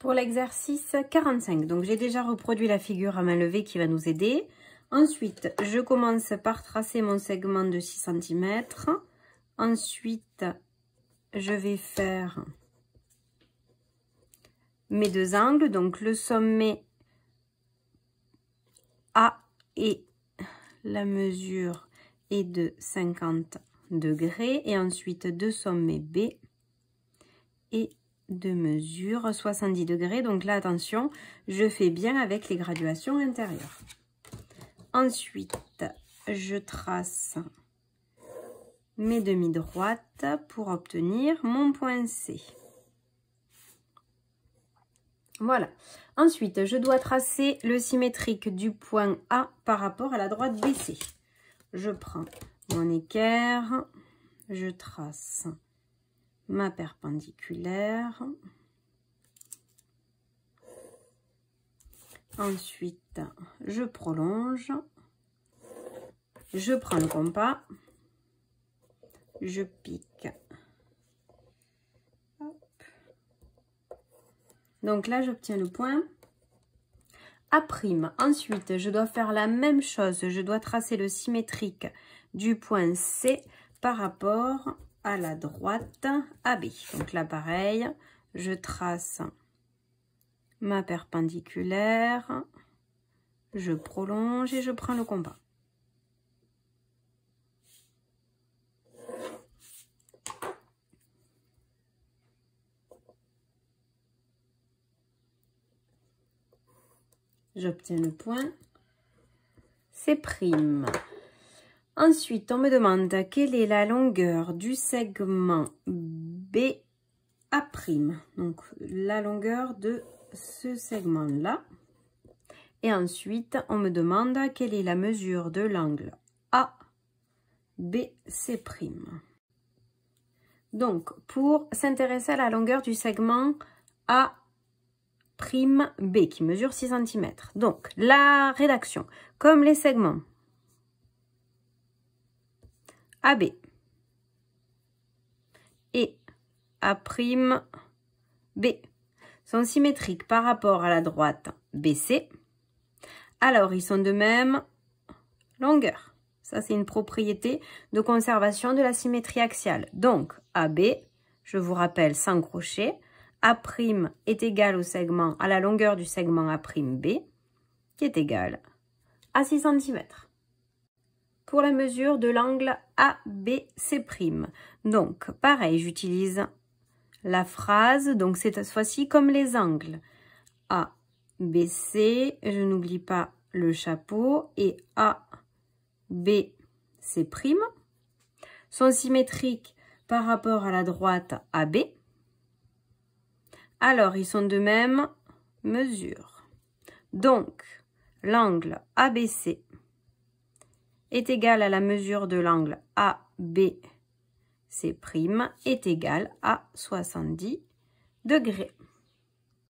pour l'exercice 45. Donc, j'ai déjà reproduit la figure à main levée qui va nous aider. Ensuite, je commence par tracer mon segment de 6 cm. Ensuite, je vais faire mes deux angles. Donc, le sommet A et la mesure est de 50 degrés. Et ensuite, deux sommets B et de mesure 70 degrés. Donc là, attention, je fais bien avec les graduations intérieures. Ensuite, je trace mes demi-droites pour obtenir mon point C. Voilà. Ensuite, je dois tracer le symétrique du point A par rapport à la droite BC. Je prends mon équerre, je trace ma perpendiculaire. Ensuite, je prolonge. Je prends le compas. Je pique. Hop. Donc là, j'obtiens le point A'. Ensuite, je dois faire la même chose. Je dois tracer le symétrique du point C par rapport à la droite AB. Donc là, pareil, je trace ma perpendiculaire, je prolonge et je prends le compas. J'obtiens le point C'. Ensuite, on me demande quelle est la longueur du segment BA'. Donc, la longueur de ce segment-là. Et ensuite, on me demande quelle est la mesure de l'angle ABC'. Donc, pour s'intéresser à la longueur du segment A', B qui mesure 6 cm. Donc, la rédaction, comme les segments AB et A'B sont symétriques par rapport à la droite BC, alors ils sont de même longueur. Ça, c'est une propriété de conservation de la symétrie axiale. Donc, AB, je vous rappelle, sans crochet, A' est égal au segment, à la longueur du segment A'B, qui est égal à 6 cm. Pour la mesure de l'angle ABC'. Donc, pareil, j'utilise la phrase, donc cette fois-ci comme les angles. ABC, je n'oublie pas le chapeau, et ABC' sont symétriques par rapport à la droite AB. Alors, ils sont de même mesure. Donc, l'angle ABC est égal à la mesure de l'angle ABC' est égal à 70 degrés.